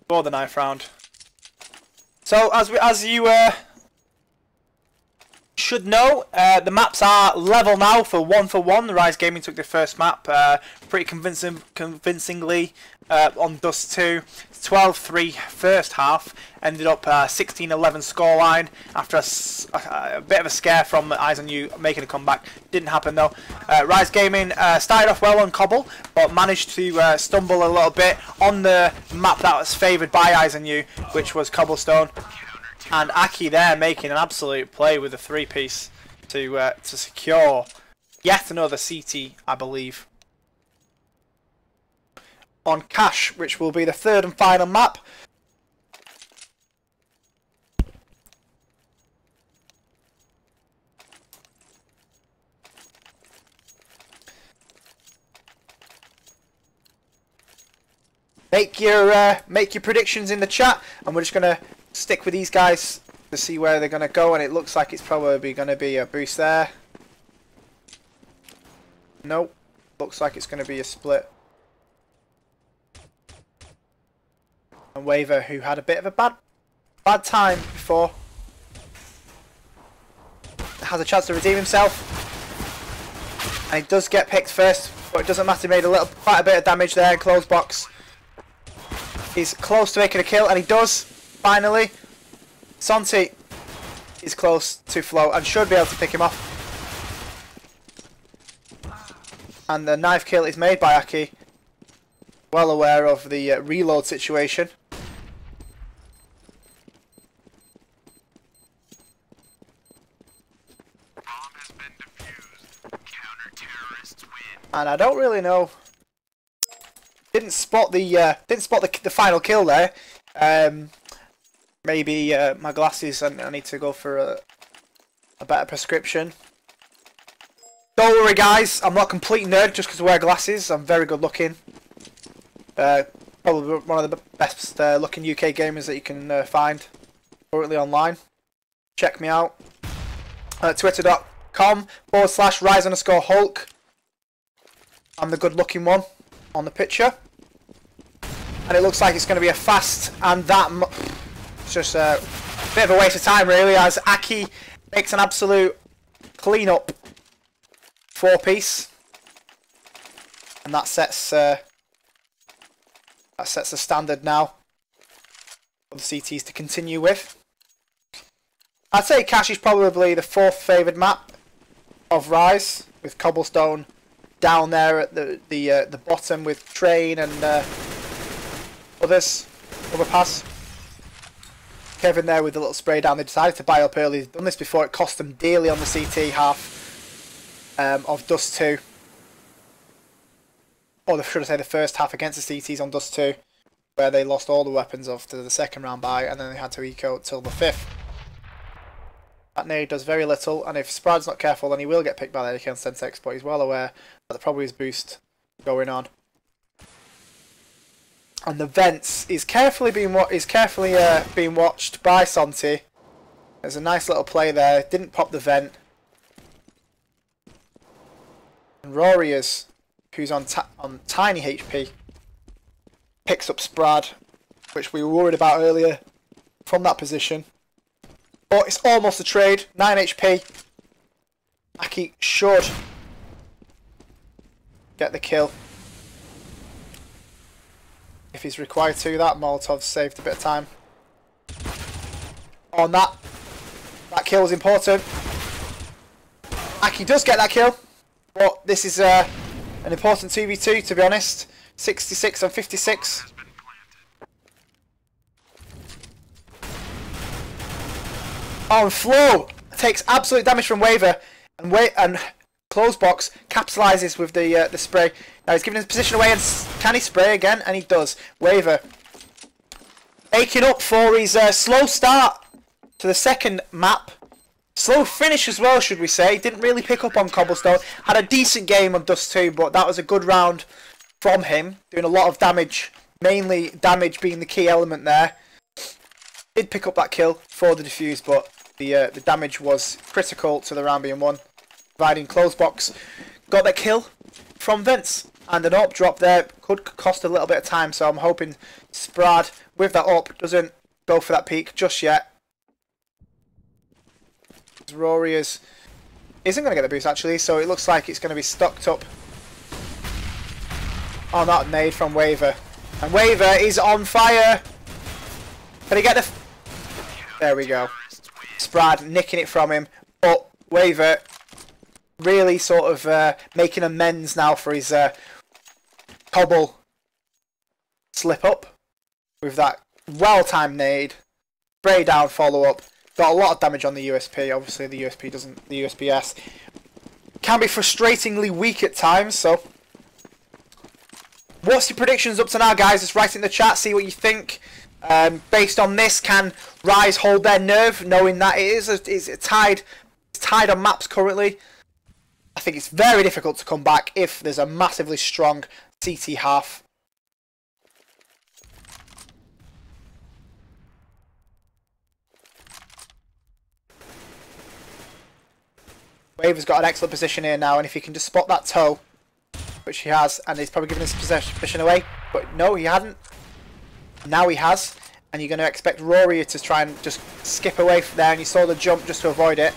for the 9th round. So as you should know, the maps are level now for 1-for-1. The RizeGaming took the first map pretty convincingly on Dust 2. 12-3 first half, ended up 16-11 scoreline after a bit of a scare from Eyes on You making a comeback. Didn't happen though. RizeGaming started off well on Cobble, but managed to stumble a little bit on the map that was favoured by Eyes on You, which was Cobblestone. And Aki there making an absolute play with a 3-piece to secure yet another CT, I believe. On Cash, which will be the 3rd and final map. Make your predictions in the chat, and we're just gonna stick with these guys to see where they're gonna go. And it looks like it's probably gonna be a boost there. Nope, looks like it's gonna be a split. And Waver, who had a bit of a bad time before, has a chance to redeem himself, and he does get picked first, but it doesn't matter. He made quite a bit of damage there in close box. He's close to making a kill, and he does finally. Santi is close to float and should be able to pick him off. And the knife kill is made by Aki, well aware of the reload situation. And I don't really know. Didn't spot the final kill there. Maybe my glasses. I need to go for a better prescription. Don't worry, guys. I'm not a complete nerd just because I wear glasses. I'm very good looking. Probably one of the best looking UK gamers that you can find currently online. Check me out. Twitter.com/Rise_Hulk. I'm the good looking one on the picture. And it looks like it's going to be a fast and that... It's just a bit of a waste of time really, as Aki makes an absolute clean up 4-piece. And that sets the standard now for the CTs to continue with. I'd say Cash is probably the 4th favoured map of Rise, with Cobblestone down there at the bottom with Train and other pass. Kevin there with the little spray down. They decided to buy up early. They've done this before. It cost them dearly on the CT half of Dust 2. Or should I say the first half against the CTs on Dust 2, where they lost all the weapons after the 2nd round buy, and then they had to eco till the 5th. That nade does very little, and if Sprad's not careful, then he will get picked by the against Sentex, but he's well aware that there probably is boost going on. And the vents is carefully being watched by Santi. There's a nice little play there. Didn't pop the vent. And Rorius, who's on tiny HP, picks up Sprad, which we were worried about earlier from that position. But it's almost a trade. 9 HP. Aki should get the kill if he's required to. That Molotov saved a bit of time on that. That kill was important. Aki does get that kill, but this is an important 2v2, to be honest. 66 and 56. On Flow takes absolute damage from Waver, and Close Box capitalises with the spray. Now he's giving his position away, and can he spray again? And he does. Waver aching up for his slow start to the 2nd map. Slow finish as well, should we say. Didn't really pick up on Cobblestone. Had a decent game on Dust 2, but that was a good round from him. Doing a lot of damage. Mainly damage being the key element there. Did pick up that kill for the defuse, but the damage was critical to the round being won. Providing Close Box got that kill from Vince, and an AWP drop there could cost a little bit of time, so I'm hoping Sprad with that up doesn't go for that peak just yet. Rory isn't going to get the boost actually, so it looks like it's going to be stocked up. Oh, that nade from Waver. And Waver is on fire. Can he get the... There we go. Sprad nicking it from him. But Waver really sort of making amends now for his cobble slip up with that well-timed nade. Spray down follow-up. Got a lot of damage on the USP. Obviously the USP doesn't... The USPS can be frustratingly weak at times, so... What's your predictions up to now, guys? Just write in the chat, see what you think. Based on this, can Rise hold their nerve, knowing that it's tied on maps currently? I think it's very difficult to come back if there's a massively strong CT half. Waver's got an excellent position here now, and if he can just spot that toe, which he has, and he's probably given his position away, but no, he hadn't. Now he has, and you're going to expect Rory to try and just skip away from there, and you saw the jump just to avoid it.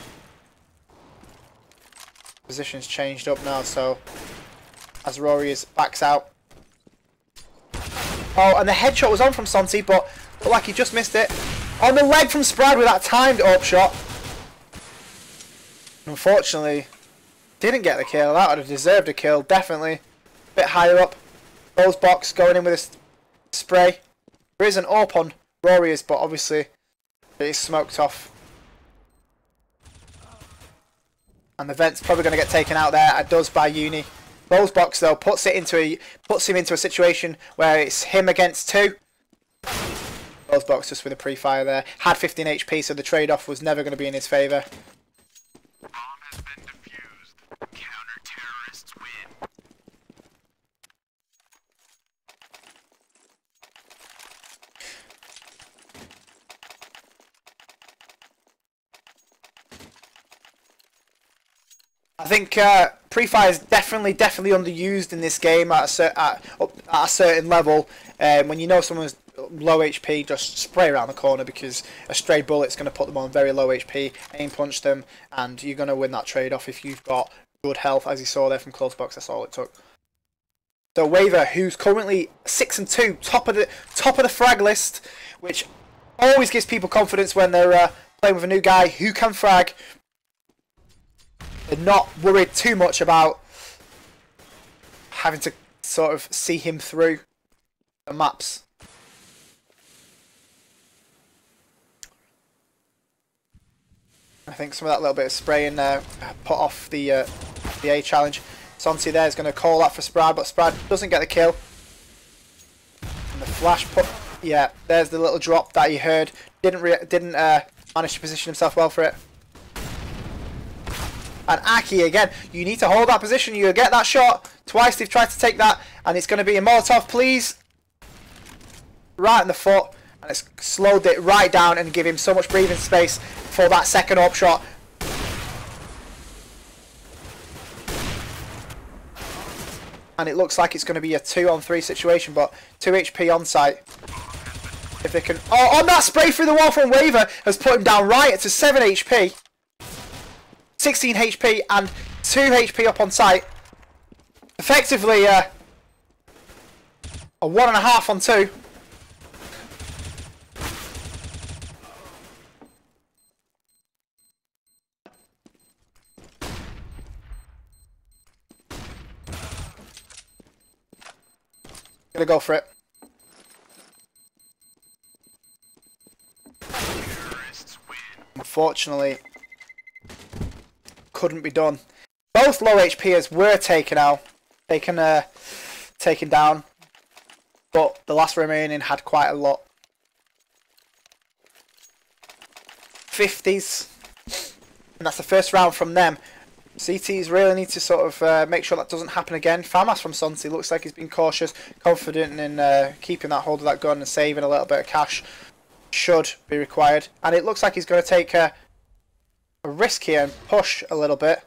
Position's changed up now, so as Rory backs out. Oh, and the headshot was on from Santi, but looked like he just missed it. On the leg from Sprad with that timed up shot. Unfortunately, didn't get the kill. That would have deserved a kill, definitely. A bit higher up. Rose box going in with a spray. There is an AWP on Rory's, but obviously it is smoked off. And the vent's probably going to get taken out there. It does by Uni. Rose box though puts him into a situation where it's him against two. Rose box just with a pre-fire there. Had 15 HP, so the trade-off was never going to be in his favour. I think pre-fire is definitely underused in this game at a certain level. When you know someone's low HP, just spray around the corner because a stray bullet's going to put them on very low HP, aim punch them, and you're going to win that trade-off if you've got good health, as you saw there from close box. That's all it took. So Waver, who's currently 6-2, top of the frag list, which always gives people confidence when they're playing with a new guy who can frag. They're not worried too much about having to sort of see him through the maps. I think some of that little bit of spraying there put off the A challenge. Santi there is going to call that for Sprad, but Sprad doesn't get the kill. And the flash put, yeah, there's the little drop that he heard. Didn't manage to position himself well for it. And Aki again, you need to hold that position. You'll get that shot. Twice they've tried to take that, and it's going to be a Molotov, please. Right in the foot, and it's slowed it right down and give him so much breathing space for that second AWP shot. And it looks like it's going to be a 2-on-3 situation, but 2 HP on site. If they can, oh, on that spray through the wall from Waver has put him down right to 7 HP. 16 HP and 2 HP up on site. Effectively a 1.5 on 2. Gonna go for it. Unfortunately, couldn't be done. Both low HPers were taken out, taken down, but the last remaining had quite a lot. 50s, and that's the first round from them. CTs really need to sort of make sure that doesn't happen again. Famas from Santi looks like he's been cautious, confident in keeping that hold of that gun and saving a little bit of cash. Should be required, and it looks like he's going to take a risk here and push a little bit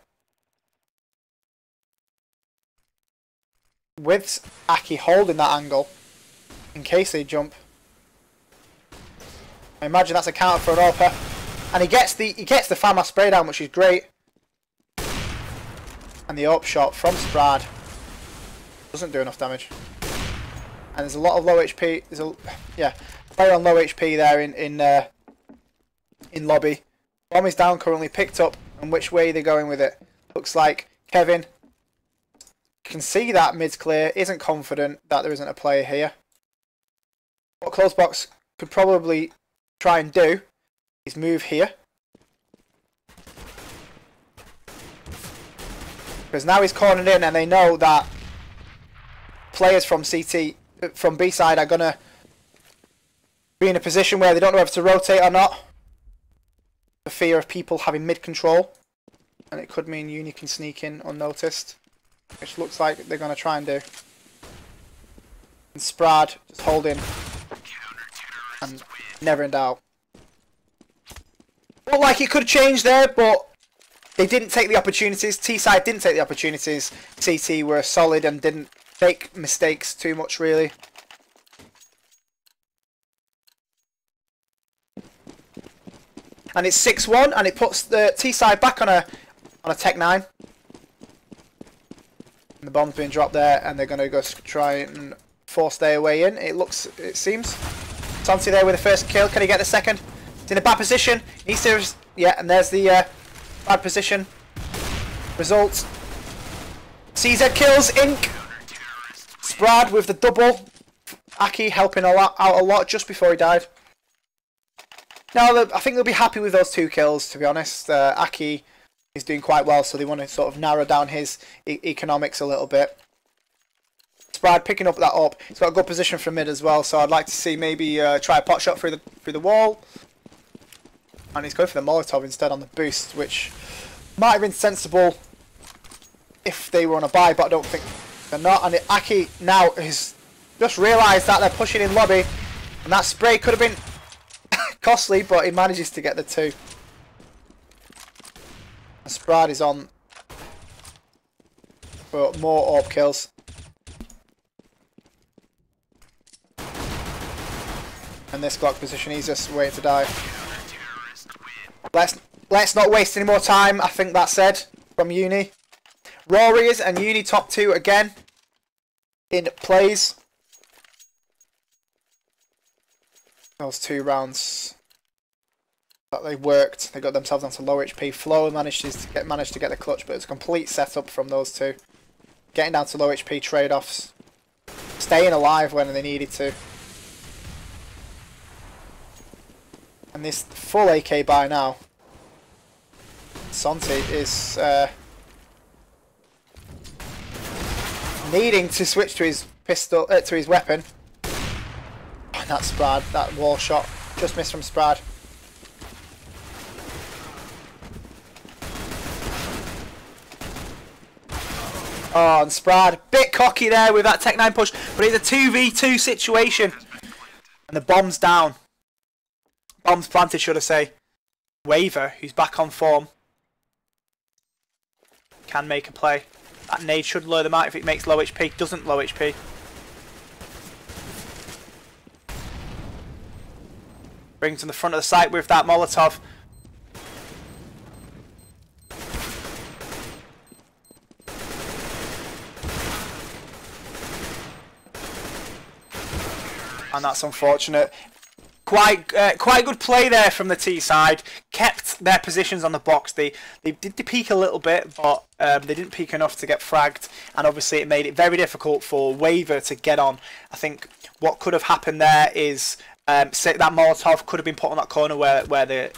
with Aki holding that angle in case they jump. I imagine that's a counter for an AWP. And he gets the FAMAS spray down, which is great. And the AWP shot from Sprad doesn't do enough damage. And there's a lot of low HP. There's a player on low HP there in lobby. Bomb is down currently, picked up, and which way they're going with it. Looks like Kevin can see that mid's clear, isn't confident that there isn't a player here. What Closebox could probably try and do is move here. Because now he's cornered in and they know that players from CT, from B side, are going to be in a position where they don't know whether to rotate or not. The fear of people having mid control. And it could mean Uni can sneak in unnoticed. Which looks like they're going to try and do. And Sprad just holding. And never in doubt. Looked like it could change there, but they didn't take the opportunities. T-side didn't take the opportunities. CT were solid and didn't make mistakes too much, really. And it's 6-1, and it puts the T-side back on a Tech 9. And the bomb's being dropped there, and they're going to go try and force their way in. It seems. Santi there with the first kill. Can he get the second? It's in a bad position. He's serious. Yeah, and there's the bad position. Results. CZ kills Ink. Sprad with the double. Aki helping out a lot just before he died. Now, I think they'll be happy with those 2 kills, to be honest. Aki is doing quite well, so they want to sort of narrow down his economics a little bit. Sprad picking up that up. He's got a good position from mid as well, so I'd like to see maybe try a pot shot through the wall. And he's going for the Molotov instead on the boost, which might have been sensible if they were on a buy, but I don't think they're not. And Aki now has just realised that they're pushing in lobby, and that spray could have been costly, but he manages to get the 2. And Sprad is on for more AWP kills. And this Glock position, he's just waiting to die. Let's not waste any more time. I think that's said from Uni. Warriors and Uni top 2 again in plays. Those 2 rounds that they worked, they got themselves onto low HP. Flo managed to get the clutch, but it's a complete setup from those 2. Getting down to low HP trade-offs, staying alive when they needed to. And this full AK buy now. Santi is needing to switch to his pistol, to his weapon. And that's Sprad. That wall shot just missed from Sprad. Oh, and Sprad, bit cocky there with that Tech 9 push, but it's a 2v2 situation. And the bomb's down. Bombs planted, should I say. Waver, who's back on form, can make a play. That nade should lure them out if it makes low HP. Doesn't low HP. Brings to the front of the site with that Molotov. And that's unfortunate. Quite good play there from the T side. Kept their positions on the box. They did peek a little bit, but they didn't peek enough to get fragged. And obviously it made it very difficult for Waver to get on. I think what could have happened there is say that Molotov could have been put on that corner where the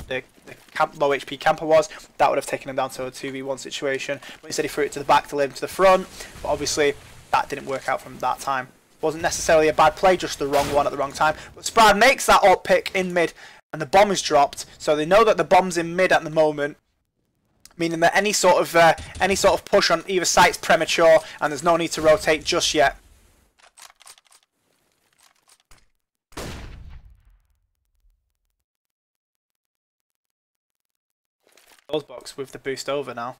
low HP camper was. That would have taken him down to a 2v1 situation. But instead he threw it to the back to lead him to the front. But obviously that didn't work out from that time. Wasn't necessarily a bad play, just the wrong one at the wrong time. But Sprad makes that AWP pick in mid, and the bomb is dropped. So they know that the bomb's in mid at the moment, meaning that any sort of push on either side's premature, and there's no need to rotate just yet. Box with the boost over now.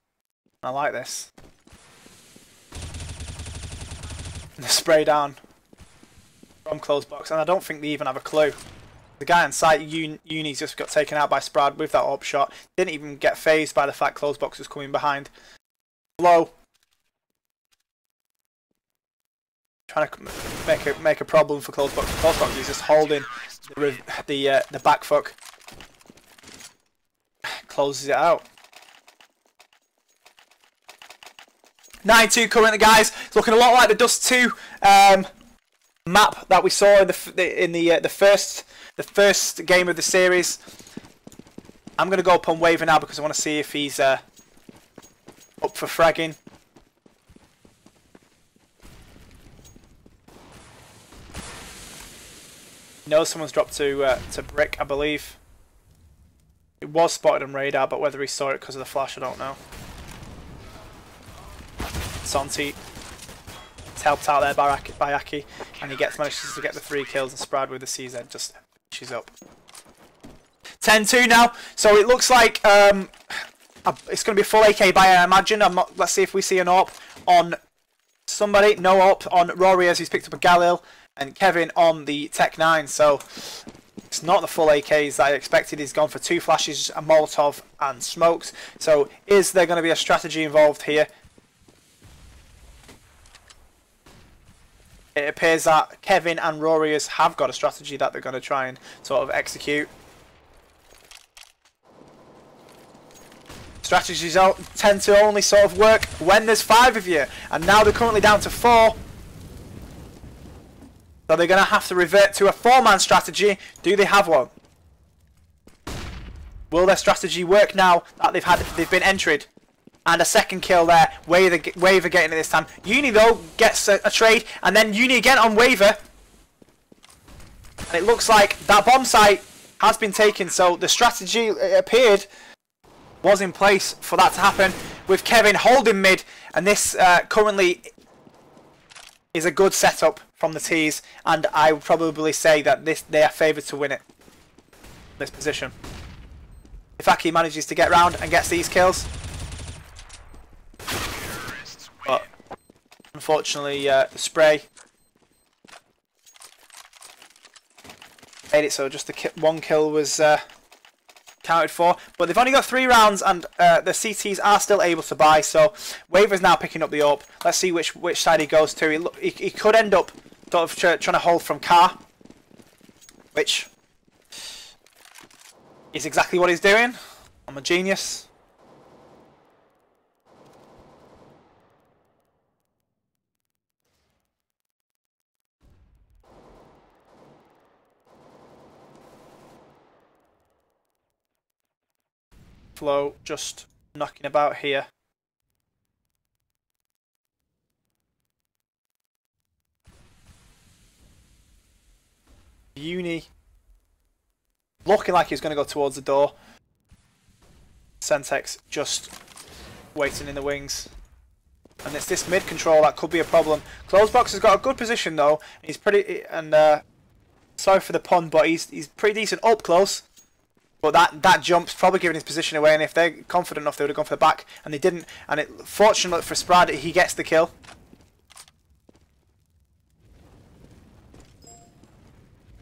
I like this. And the spray down from close box, and I don't think they even have a clue. The guy on site, Uni's just got taken out by Sprad with that AWP shot. Didn't even get phased by the fact close box was coming behind. Low. Trying to make a problem for close box. Close box is just holding the back foot. Closes it out. 9-2 currently, guys. It's looking a lot like the Dust 2 map that we saw in the first game of the series. I'm gonna go up on Waver now because I want to see if he's up for fragging. No, someone's dropped to brick, I believe. It was spotted on radar, but whether he saw it because of the flash, I don't know. Santi, it's helped out there by Aki, and he manages to get the 3 kills, and Sprad with the CZ just finishes up. 10-2 now, so it looks like it's going to be a full AK buy, I imagine. Let's see if we see an AWP on somebody. No AWP on Rory as he's picked up a Galil, and Kevin on the Tech 9, so it's not the full AKs that I expected. He's gone for 2 flashes, a Molotov and smokes. So is there going to be a strategy involved here? It appears that Kevin and Rorius have got a strategy that they're going to try and sort of execute. Strategies tend to only sort of work when there's 5 of you, and now they're currently down to 4. So they're going to have to revert to a 4-man strategy. Do they have one? Will their strategy work now that they've been entered? And a second kill there. Waver getting it this time. Uni though gets a trade, and then Uni again on Waver. And it looks like that bomb site has been taken. So the strategy, it appeared, was in place for that to happen. With Kevin holding mid, and this currently is a good setup from the T's, and I would probably say that they are favoured to win it. This position. If Aki manages to get round and gets these kills, but unfortunately the spray made it so just the 1 kill was counted for, but they've only got 3 rounds, and the CTs are still able to buy. So Waver's now picking up the AWP. Let's see which side he goes to. He could end up sort of trying to hold from car, which is exactly what he's doing. I'm a genius. Flow just knocking about here. Uni looking like he's going to go towards the door. Sentex just waiting in the wings. And it's this mid control that could be a problem. Closebox has got a good position though. He's pretty, and sorry for the pun, but he's pretty decent up close. But that jump's probably giving his position away, and if they're confident enough, they would have gone for the back, and they didn't. And fortunately for Sprad, he gets the kill.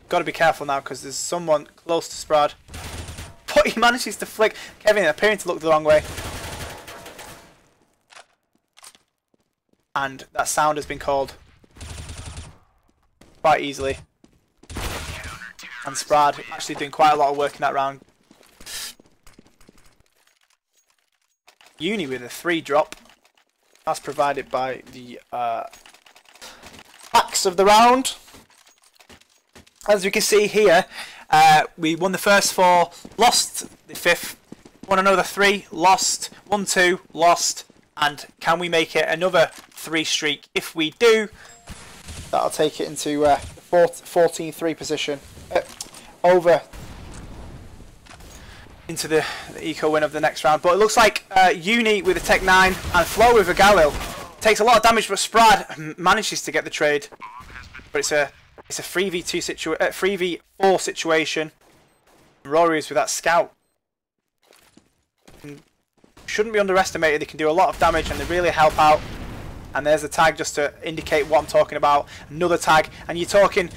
Got to be careful now because there's someone close to Sprad. But he manages to flick Kevin, appearing to look the wrong way. And that sound has been called quite easily. And Sprad actually doing quite a lot of work in that round. Uni with a 3 drop. That's provided by the backs of the round. As we can see here, we won the first 4, lost the 5th, won another 3, lost, 1-2, lost, and can we make it another 3 streak? If we do, that'll take it into 14-3 position. Over into the eco win of the next round. But it looks like Uni with a Tech 9 and Flo with a Galil takes a lot of damage, but Sprad manages to get the trade. But it's a 3v4 situation. Rory is with that scout. Shouldn't be underestimated. They can do a lot of damage and they really help out. And there's a tag just to indicate what I'm talking about. Another tag, and you're talking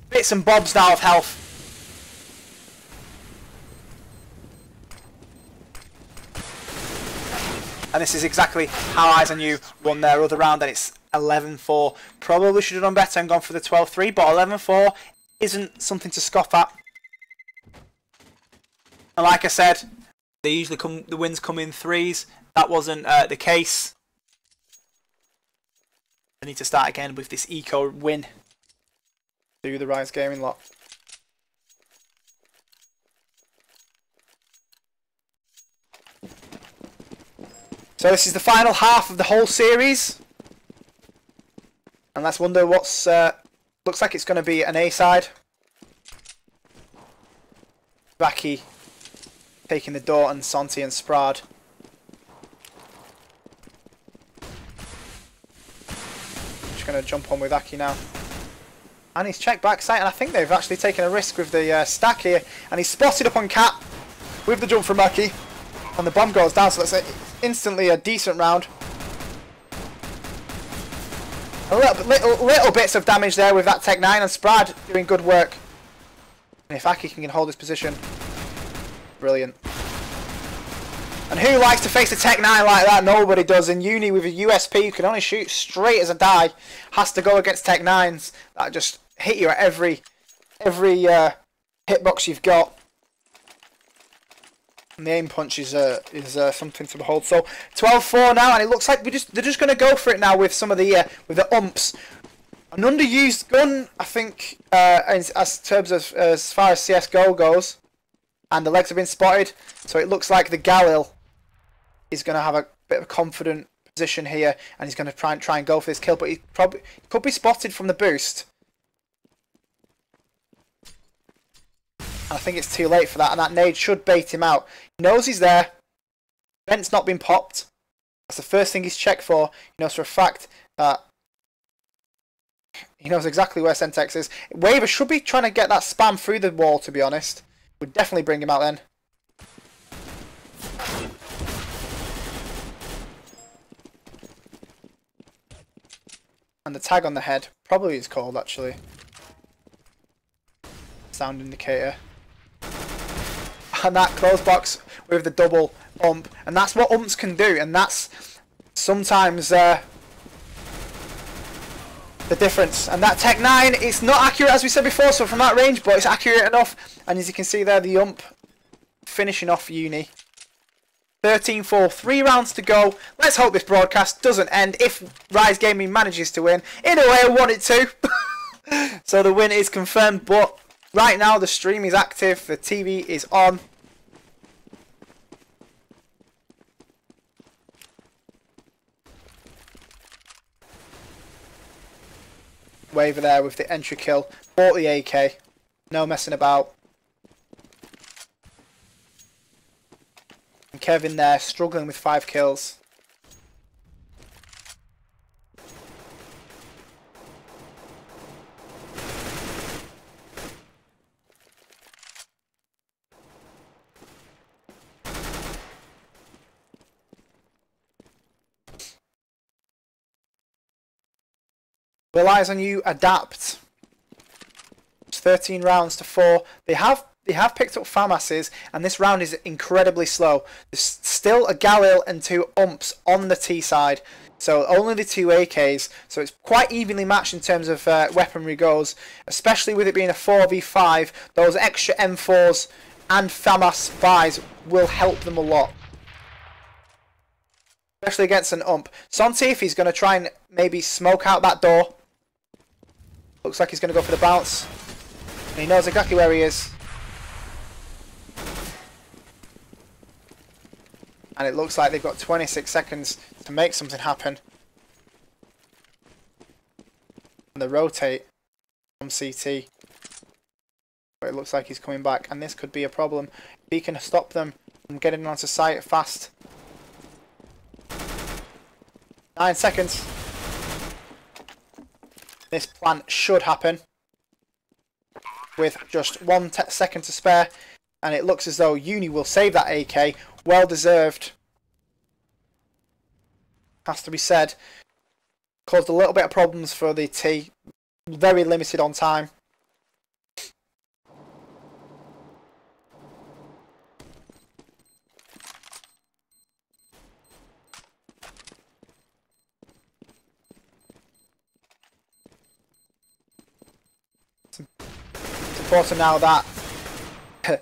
bits and bobs now of health. And this is exactly how Eyes on You won their other round, and it's 11-4. Probably should have done better and gone for the 12-3, but 11-4 isn't something to scoff at. And like I said, they usually the wins come in threes. That wasn't the case. I need to start again with this eco win. Do the RizeGaming lot. So this is the final half of the whole series. And let's wonder what's... looks like it's going to be an A-side. Vaki taking the door, and Santi and Sprad. Just going to jump on with Aki now. And he's checked backside, and I think they've actually taken a risk with the stack here. And he's spotted up on Cap with the jump from Aki. And the bomb goes down, so that's instantly a decent round. A little bits of damage there with that Tech 9, and Sprad doing good work. And if Aki can hold his position, brilliant. And who likes to face a Tech 9 like that? Nobody does. In Uni with a USP, you can only shoot straight as a die. Has to go against Tech 9s that just hit you at every hitbox you've got. And the aim punch is something to behold. So 12-4 now, and it looks like they're just going to go for it now with some of the with the umps. An underused gun, I think, as far as CS:GO goes, and the legs have been spotted. So it looks like the Galil is going to have a bit of a confident position here, and he's going to try and go for this kill, but he probably could be spotted from the boost. I think it's too late for that, and that nade should bait him out. He knows he's there. Vent's not been popped. That's the first thing he's checked for. He knows for a fact that he knows exactly where Sentex is. Waver should be trying to get that spam through the wall, to be honest. Would definitely bring him out then. And the tag on the head probably is called, actually. Sound indicator. And that close box with the double ump, and that's what umps can do, and that's sometimes the difference. And that Tech 9, it's not accurate as we said before, so from that range, but it's accurate enough. And as you can see there, the ump finishing off Uni. 13-4, 3 rounds to go. Let's hope this broadcast doesn't end if RizeGaming manages to win. In a way, I want it to. So the win is confirmed, but right now the stream is active, the TV is on. Waver there with the entry kill. Bought the AK. No messing about. And Kevin there struggling with 5 kills. Will Eyes on You adapt? It's 13 rounds to 4. They have picked up FAMASs, and this round is incredibly slow. There's still a Galil and 2 umps on the T side, so only the 2 AKs. So it's quite evenly matched in terms of weaponry goes, especially with it being a 4v5. Those extra M4s and FAMAS buys will help them a lot, especially against an ump. Santi, if he's going to try and maybe smoke out that door. Looks like he's going to go for the bounce. And he knows exactly where he is. And it looks like they've got 26 seconds to make something happen. And they rotate from CT. But it looks like he's coming back. And this could be a problem. If he can stop them from getting onto site fast. 9 seconds. This plan should happen with just 1 second to spare, and it looks as though Uni will save that AK. Well deserved, has to be said. Caused a little bit of problems for the T, very limited on time. important now that I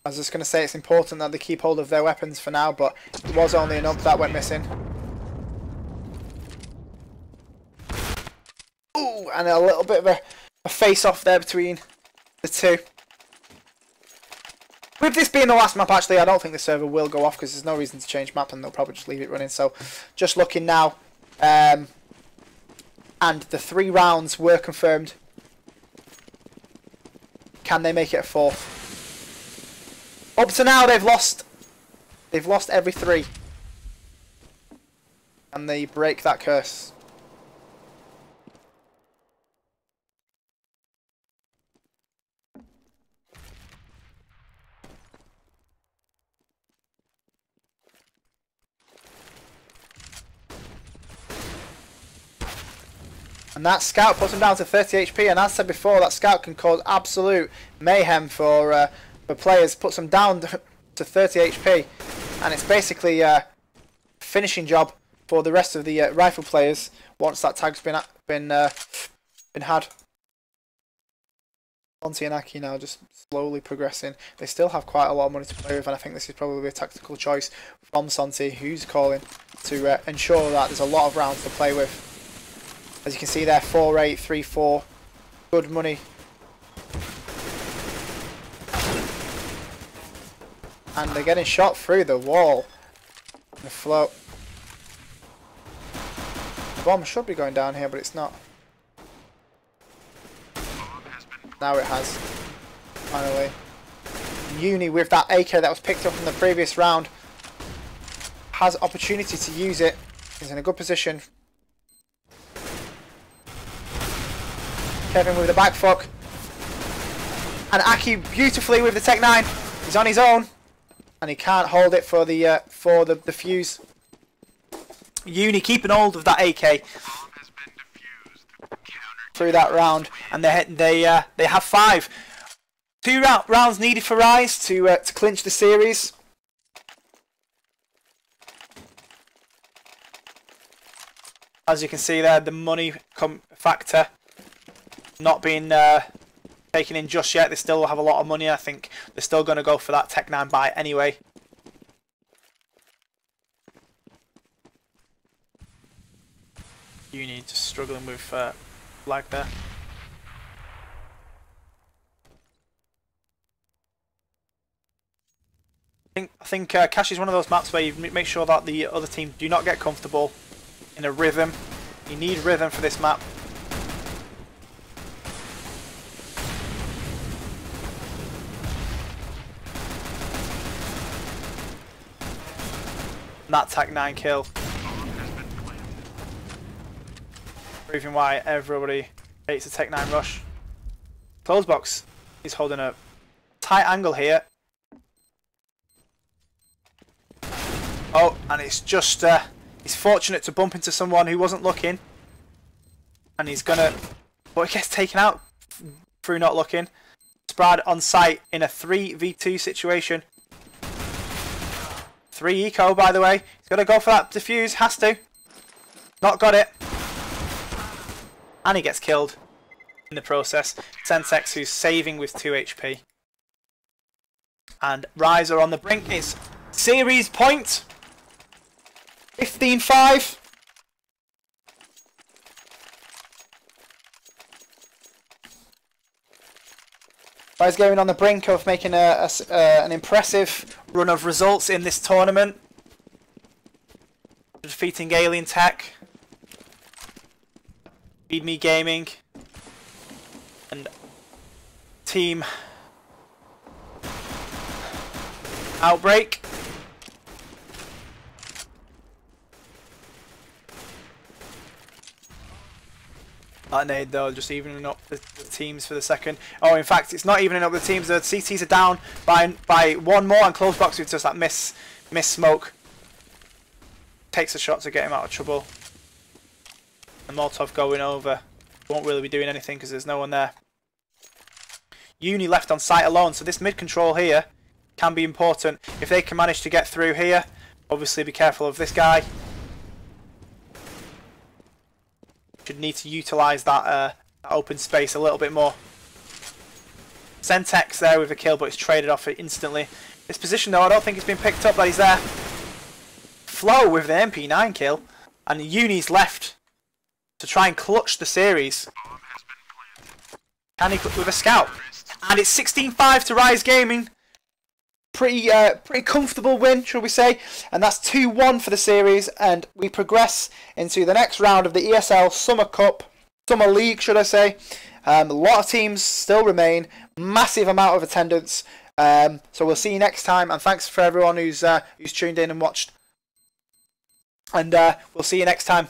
was just going to say it's important that they keep hold of their weapons for now, but it was only an up that went missing. Ooh, and a little bit of a face-off there between the two. With this being the last map, actually, I don't think the server will go off because there's no reason to change map, and they'll probably just leave it running. So, just looking now, and the 3 rounds were confirmed. Can they make it a 4? Up to now, they've lost every 3, and they break that curse. And that scout puts him down to 30 HP, and as I said before, that scout can cause absolute mayhem for players. Puts them down to 30 HP, and it's basically a finishing job for the rest of the rifle players once that tag's been had. Monty and Aki now just slowly progressing. They still have quite a lot of money to play with, and I think this is probably a tactical choice from Santi, who's calling to ensure that there's a lot of rounds to play with. As you can see there, 4-8, 3-4, good money. And they're getting shot through the wall. The float. The bomb should be going down here, but it's not. Now it has. Finally. Uni with that AK that was picked up from the previous round has opportunity to use it. He's in a good position. Kevin with the back fuck. And Aki beautifully with the Tech 9. He's on his own. And he can't hold it for the fuse. Uni keeping hold of that AK through that round, and they have 5. 2 rounds needed for Rise to clinch the series. As you can see there, the money factor not being taken in just yet. They still have a lot of money. I think they're still going to go for that Tech 9 buy anyway. Uni just struggling with lag there. I think Cash is one of those maps where you make sure that the other team do not get comfortable in a rhythm. You need rhythm for this map. That Tech 9 kill. Proving why everybody hates the Tech 9 rush. Closebox is holding a tight angle here. Oh, and it's just he's fortunate to bump into someone who wasn't looking, and he's gonna, but he gets taken out through not looking. Sprad on site in a 3v2 situation. 3 eco, by the way. He's got to go for that defuse. Has to. Not got it. And he gets killed in the process. Sensex, who's saving with 2 HP. And Rise are on the brink. It's series point. 15-5. RizeGaming on the brink of making an impressive run of results in this tournament. Defeating Alien Tech, Feed Me Gaming, and Team Outbreak. That nade though, just evening up the teams for the second. Oh, in fact, it's not evening up the teams. The CTs are down by 1 more, and Closebox with just that miss smoke takes a shot to get him out of trouble. And Molotov going over won't really be doing anything because there's no one there. Uni left on site alone, so this mid control here can be important if they can manage to get through here. Obviously, be careful of this guy. Should need to utilise that open space a little bit more. Sentex there with a kill, but it's traded off it instantly. This position though, I don't think it's been picked up that he's there. Flo with the MP9 kill, and Uni's left to try and clutch the series. Can he with a scout? And it's 16-5 to RizeGaming. Pretty comfortable win, shall we say? And that's 2-1 for the series, and we progress into the next round of the ESL Summer Cup, Summer League, should I say? A lot of teams still remain, massive amount of attendance. So we'll see you next time, and thanks for everyone who's tuned in and watched. And we'll see you next time.